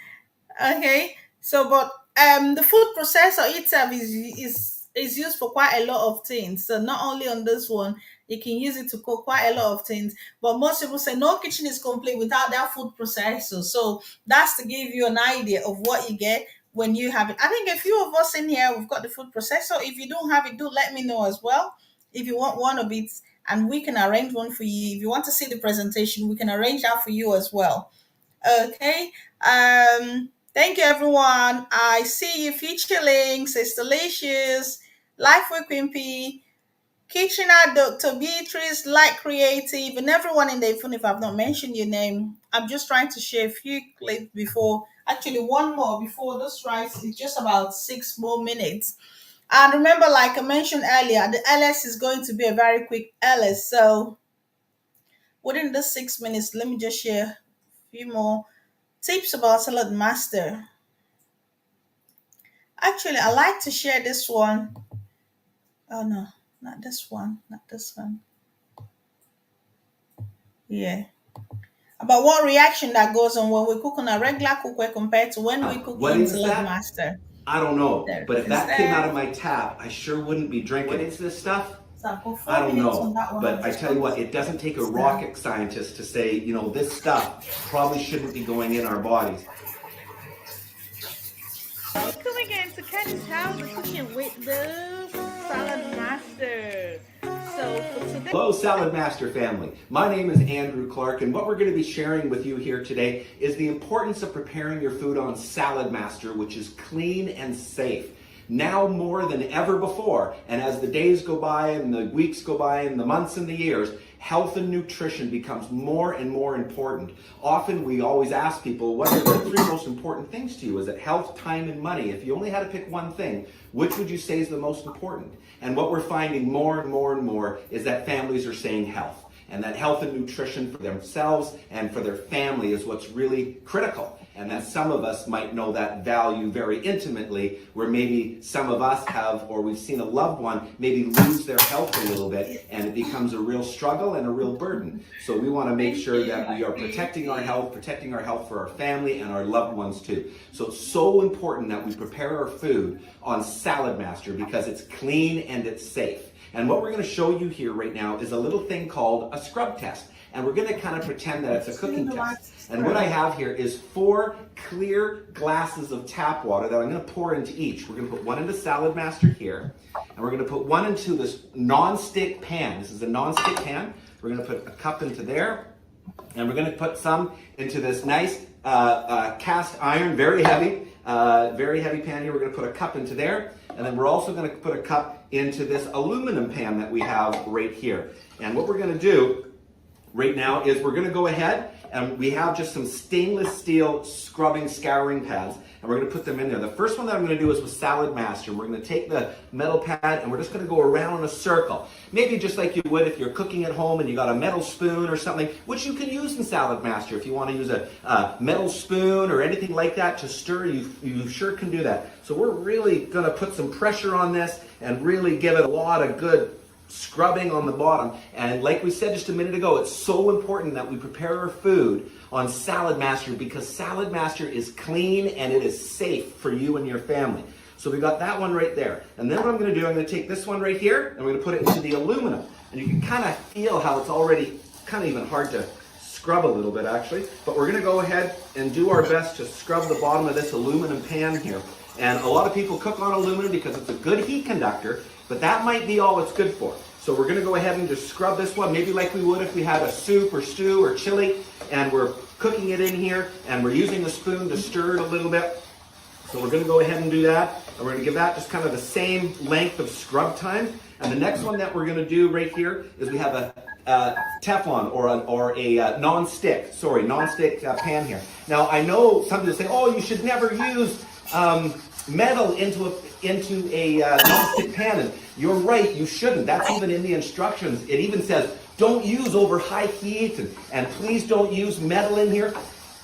Okay, so but the food processor itself is used for quite a lot of things. So not only on this one, you can use it to cook quite a lot of things. But most people say no kitchen is complete without that food processor. So that's to give you an idea of what you get when you have it. I think a few of us in here we've got the food processor. If you don't have it, do let me know as well. If you want one of it, and we can arrange one for you. If you want to see the presentation, we can arrange that for you as well. Okay. Thank you, everyone. I see you. Feature links. It's delicious. Life with Quimpy, Kitchener, Dr. Beatrice, Light Creative, and everyone in there. Even if I've not mentioned your name, I'm just trying to share a few clips before. Actually, one more before this rice. It's just about 6 more minutes. And remember, like I mentioned earlier, the LS is going to be a very quick LS. So within the 6 minutes, let me just share a few more tips about Salad Master. Actually, I like to share this one. Oh no, not this one, not this one. Yeah. About what reaction that goes on when we cook on a regular cookware compared to when we cook What in is Salad that? Master. I don't know. There But it if is that came out there. of my tap, I sure wouldn't be drinking. What is this stuff? So I've got I four don't minutes on know. that one. But I tell you what, it doesn't take a rocket scientist to say, you know, this stuff probably shouldn't be going in our bodies. Welcome again to Kenny's House of Cooking with the Salad Master. So for today, Hello, Salad Master family. My name is Andrew Clark, and what we're going to be sharing with you here today is the importance of preparing your food on Salad Master, which is clean and safe. Now more than ever before, and as the days go by and the weeks go by and the months and the years, health and nutrition becomes more and more important. Often we always ask people, what are the 3 most important things to you? Is it health, time, and money? If you only had to pick one thing, which would you say is the most important? And what we're finding more and more and more is that families are saying health. And that health and nutrition for themselves and for their family is what's really critical. And that some of us might know that value very intimately, where maybe some of us have, or we've seen a loved one maybe lose their health a little bit, and it becomes a real struggle and a real burden. So we want to make sure that we are protecting our health for our family and our loved ones too. So it's so important that we prepare our food on Salad Master because it's clean and it's safe. And what we're going to show you here right now is a little thing called a scrub test. And we're going to kind of pretend that it's a cooking test. And what I have here is 4 clear glasses of tap water that I'm going to pour into each. We're going to put one into Salad Master here. And we're going to put one into this non-stick pan. This is a non-stick pan. We're going to put a cup into there. And we're going to put some into this nice cast iron, very heavy pan here. We're going to put a cup into there. And then we're also going to put a cup into this aluminum pan that we have right here. And what we're going to do right now is we're going to go ahead and we have just some stainless steel scrubbing scouring pads, and we're going to put them in there. The first one that I'm going to do is with Saladmaster. We're going to take the metal pad and we're just going to go around in a circle. Maybe just like you would if you're cooking at home and you got a metal spoon or something, which you can use in Saladmaster. If you want to use a metal spoon or anything like that to stir, you sure can do that. So we're really going to put some pressure on this and really give it a lot of good scrubbing on the bottom. And like we said just a minute ago, it's so important that we prepare our food on Saladmaster, because Saladmaster is clean and it is safe for you and your family. So we got that one right there. And then what I'm going to do, I'm going to take this one right here and we're going to put it into the aluminum. And you can kind of feel how it's already kind of even hard to scrub a little bit actually. But we're going to go ahead and do our best to scrub the bottom of this aluminum pan here. And a lot of people cook on aluminum because it's a good heat conductor, but that might be all it's good for. So we're going to go ahead and just scrub this one, maybe like we would if we had a soup or stew or chili, and we're cooking it in here, and we're using the spoon to stir it a little bit. So we're going to go ahead and do that, and we're going to give that just kind of the same length of scrub time. And the next one that we're going to do right here is we have a Teflon or a non-stick pan here. Now I know some people say, oh, you should never use metal into a non-stick pan, and you're right, you shouldn't. That's even in the instructions. It even says don't use over high heat, and please don't use metal in here.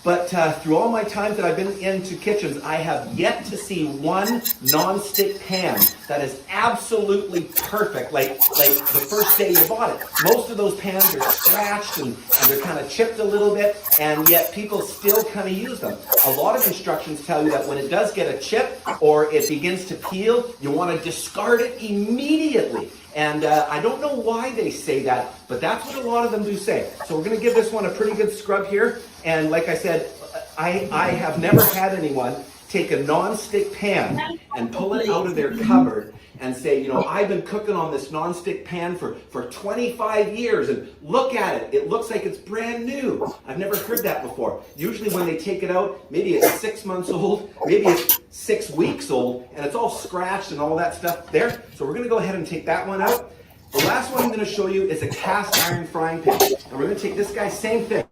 But through all my time that I've been into kitchens, I have yet to see one non-stick pan that is absolutely perfect, like the first day you bought it. Most of those pans are scratched and they're kind of chipped a little bit, and yet people still kind of use them. A lot of instructions tell you that when it does get a chip or it begins to peel, you want to discard it immediately. And I don't know why they say that, but that's what a lot of them do say. So we're going to give this one a pretty good scrub here. And like I said, I have never had anyone take a non-stick pan and pull it out of their cupboard and say, you know, I've been cooking on this non-stick pan for 25 years and look at it. It looks like it's brand new. I've never heard that before. Usually when they take it out, maybe it's 6 months old, maybe it's 6 weeks old, and it's all scratched and all that stuff there. So we're going to go ahead and take that one out. The last one I'm going to show you is a cast iron frying pan. And we're going to take this guy, same thing.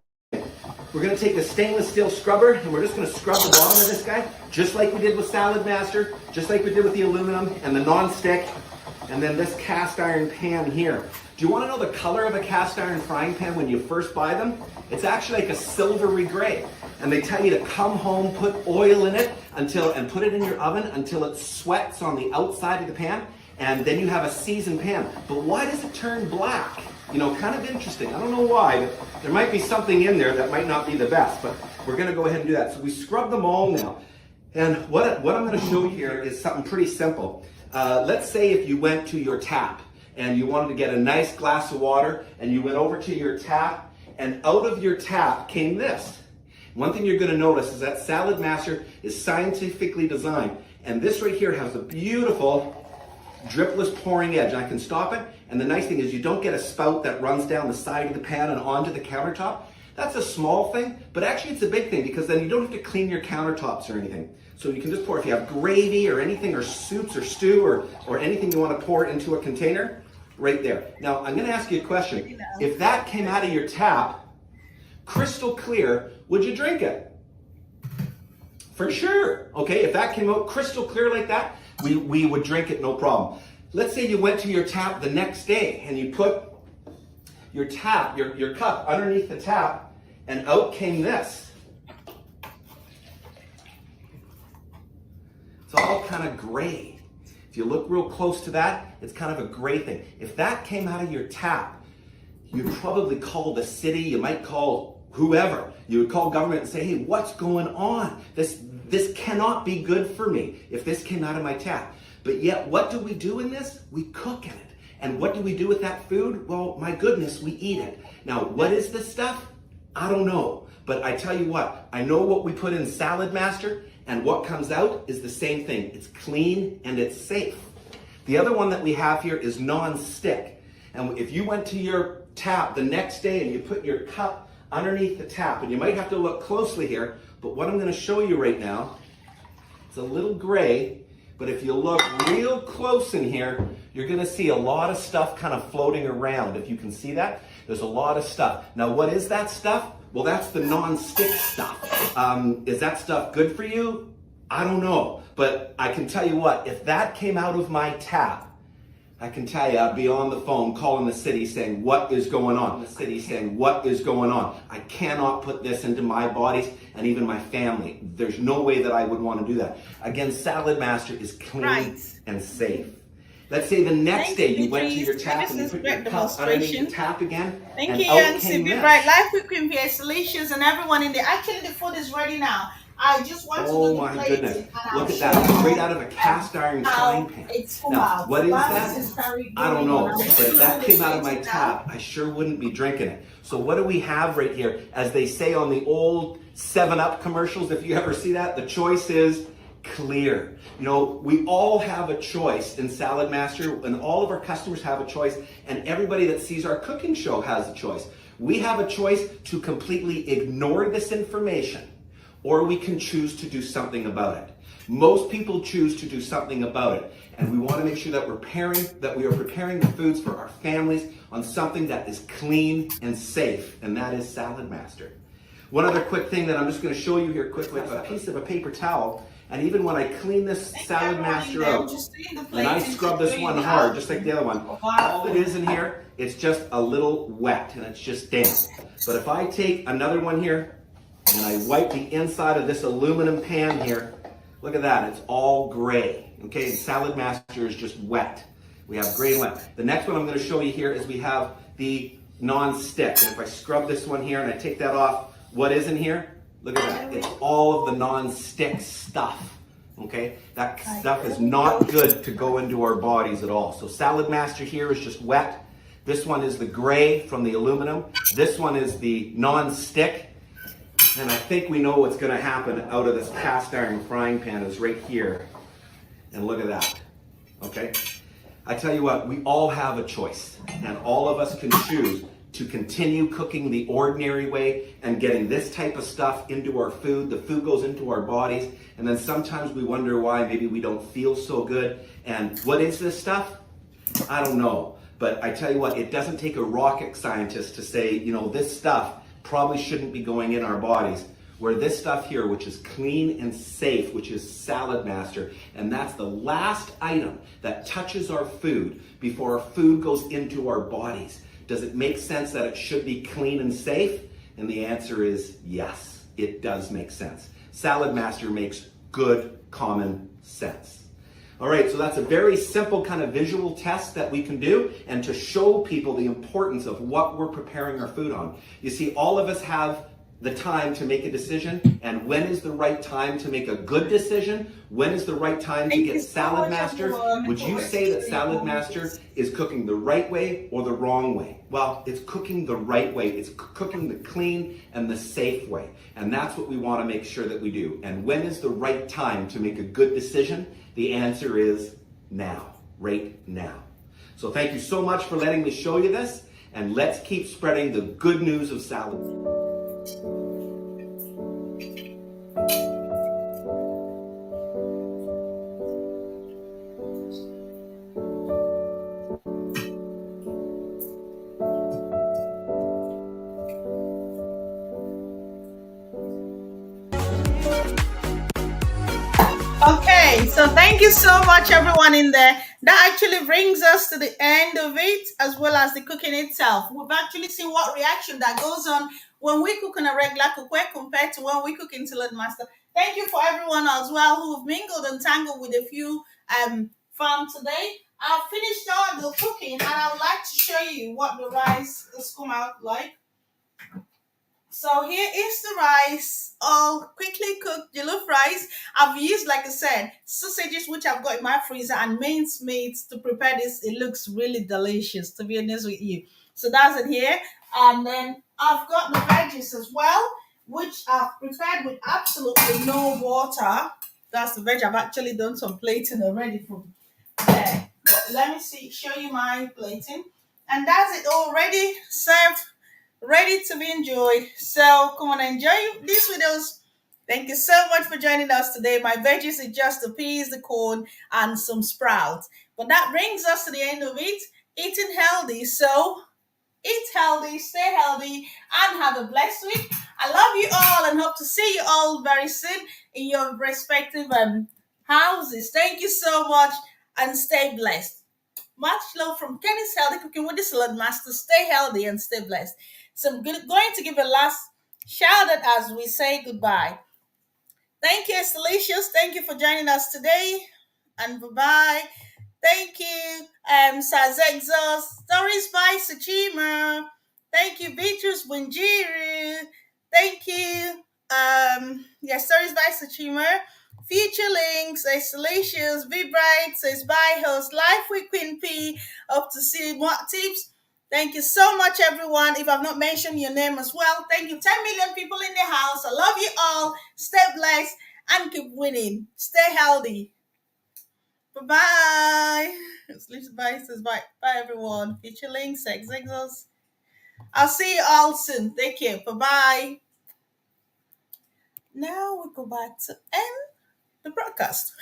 We're going to take the stainless steel scrubber and we're just going to scrub the bottom of this guy, just like we did with Saladmaster, just like we did with the aluminum and the non-stick, and then this cast iron pan here. Do you want to know the color of a cast iron frying pan when you first buy them? It's actually like a silvery gray. And they tell you to come home, put oil in it and put it in your oven until it sweats on the outside of the pan, and then you have a seasoned pan. But why does it turn black? You know, kind of interesting. I don't know why, but there might be something in there that might not be the best, but we're going to go ahead and do that. So we scrub them all now. And what I'm going to show you here is something pretty simple. Let's say if you went to your tap and you wanted to get a nice glass of water and you went over to your tap, and out of your tap came this. One thing you're going to notice is that Saladmaster is scientifically designed, and this right here has a beautiful dripless pouring edge. I can stop it, and the nice thing is you don't get a spout that runs down the side of the pan and onto the countertop. That's a small thing, but actually it's a big thing because then you don't have to clean your countertops or anything. So you can just pour, if you have gravy or anything, or soups or stew or anything you want to pour into a container, right there. Now I'm going to ask you a question. If that came out of your tap, crystal clear, would you drink it? For sure. Okay, if that came out crystal clear like that, we would drink it, no problem. Let's say you went to your tap the next day and you put your tap, your cup underneath the tap, and out came this. It's all kind of gray. If you look real close to that, it's kind of a gray thing. If that came out of your tap, you'd probably call the city, you might call whoever. You would call government and say, hey, what's going on? This cannot be good for me if this came out of my tap. But yet, what do we do in this? We cook in it. And what do we do with that food? Well, my goodness, we eat it. Now, what is this stuff? I don't know. But I tell you what, I know what we put in Saladmaster, and what comes out is the same thing. It's clean and it's safe. The other one that we have here is non-stick. And if you went to your tap the next day and you put your cup underneath the tap, and you might have to look closely here, but what I'm going to show you right now, it's a little gray, but if you look real close in here, you're going to see a lot of stuff kind of floating around. If you can see that, there's a lot of stuff. Now, what is that stuff? Well, that's the non-stick stuff. Is that stuff good for you? I don't know. But I can tell you what, if that came out of my tap, I can tell you, I'd be on the phone calling the city saying, what is going on? The city saying, what is going on? I cannot put this into my bodies and even my family. There's no way that I would want to do that. Again, Saladmaster is clean and safe. Let's say the next day you went to your tap and you put your cup underneath the tap again. Thank you, Young Be Bright. Life with Cream here, Delicious, and everyone in there. Actually, the food is ready now. I just want to oh my goodness! Look at that! Straight out of a cast iron frying pan. Now, what is that? I don't know. But if that came out of my tap, I sure wouldn't be drinking it. So what do we have right here? As they say on the old 7-Up commercials, if you ever see that, the choice is clear. You know, we all have a choice in Saladmaster, and all of our customers have a choice, and everybody that sees our cooking show has a choice. We have a choice to completely ignore this information, or we can choose to do something about it. Most people choose to do something about it, and we want to make sure that we are preparing the foods for our families on something that is clean and safe, and that is Saladmaster. One other quick thing that I'm just going to show you here quickly, a piece of a paper towel, and even when I clean this Saladmaster out, and I scrub this one hard, just like the other one, all it is in here, it's just a little wet, and it's just damp. But if I take another one here, and I wipe the inside of this aluminum pan here, look at that, it's all gray. Okay, Saladmaster is just wet. We have gray and wet. The next one I'm going to show you here is we have the non-stick. And if I scrub this one here and I take that off, what is in here? Look at that. It's all of the non-stick stuff. Okay, that stuff is not good to go into our bodies at all. So Saladmaster here is just wet. This one is the gray from the aluminum. This one is the non-stick. And I think we know what's going to happen out of this cast iron frying pan is right here. And look at that. Okay? I tell you what, we all have a choice. And all of us can choose to continue cooking the ordinary way and getting this type of stuff into our food. The food goes into our bodies. And then sometimes we wonder why maybe we don't feel so good. And what is this stuff? I don't know. But I tell you what, it doesn't take a rocket scientist to say, you know, this stuff probably shouldn't be going in our bodies. Where this stuff here, which is clean and safe, which is Saladmaster, and that's the last item that touches our food before our food goes into our bodies. Does it make sense that it should be clean and safe? And the answer is yes, it does make sense. Saladmaster makes good common sense. All right, so that's a very simple kind of visual test that we can do and to show people the importance of what we're preparing our food on. You see, all of us have the time to make a decision, and when is the right time to make a good decision? When is the right time to get Saladmaster? Would you say that Saladmaster is cooking the right way or the wrong way? Well, it's cooking the right way. It's cooking the clean and the safe way. And that's what we want to make sure that we do. And when is the right time to make a good decision? The answer is now, right now. So thank you so much for letting me show you this, and let's keep spreading the good news of salad. Okay, so thank you so much, everyone in there. That actually brings us to the end of it, as well as the cooking itself. We've actually seen what reaction that goes on when we cook in a regular cookware compared to when we cook in Saladmaster. Thank you for everyone as well who've mingled and tangled with a few from today. I've finished all the cooking, and I would like to show you what the rice has come out like. So here is the rice, all quickly cooked jollof rice. I've used, like I said, sausages which I've got in my freezer and minced meat to prepare this. It looks really delicious, to be honest with you. So that's it here. And then I've got the veggies as well, which I've prepared with absolutely no water. That's the veg. I've actually done some plating already from there. But let me show you my plating. And that's it already served, ready to be enjoyed. So come on, enjoy these videos. Thank you so much for joining us today. My veggies are just the peas, the corn, and some sprouts. But that brings us to the end of it. Eating healthy. So eat healthy, stay healthy, and have a blessed week. I love you all and hope to see you all very soon in your respective houses. Thank you so much and stay blessed. Much love from Kenny's Healthy Cooking with the Saladmaster. Stay healthy and stay blessed. So I'm going to give a last shout out as we say goodbye. Thank you, Estelicious. Thank you for joining us today. And bye bye. Thank you, Sazexos. Stories by Sachima. Thank you, Beatrice Bunjiru. Thank you, Stories by Sachima. Future links, Isolations, Be Bright, says bye host, Life with Queen P. Hope to see more tips. Thank you so much, everyone. If I've not mentioned your name as well, thank you. 10 million people in the house. I love you all. Stay blessed and keep winning. Stay healthy. Bye bye. Bye, says bye. Bye, everyone. Future links, sex exos. I'll see you all soon. Take care. Bye bye. Now we go back to end the broadcast.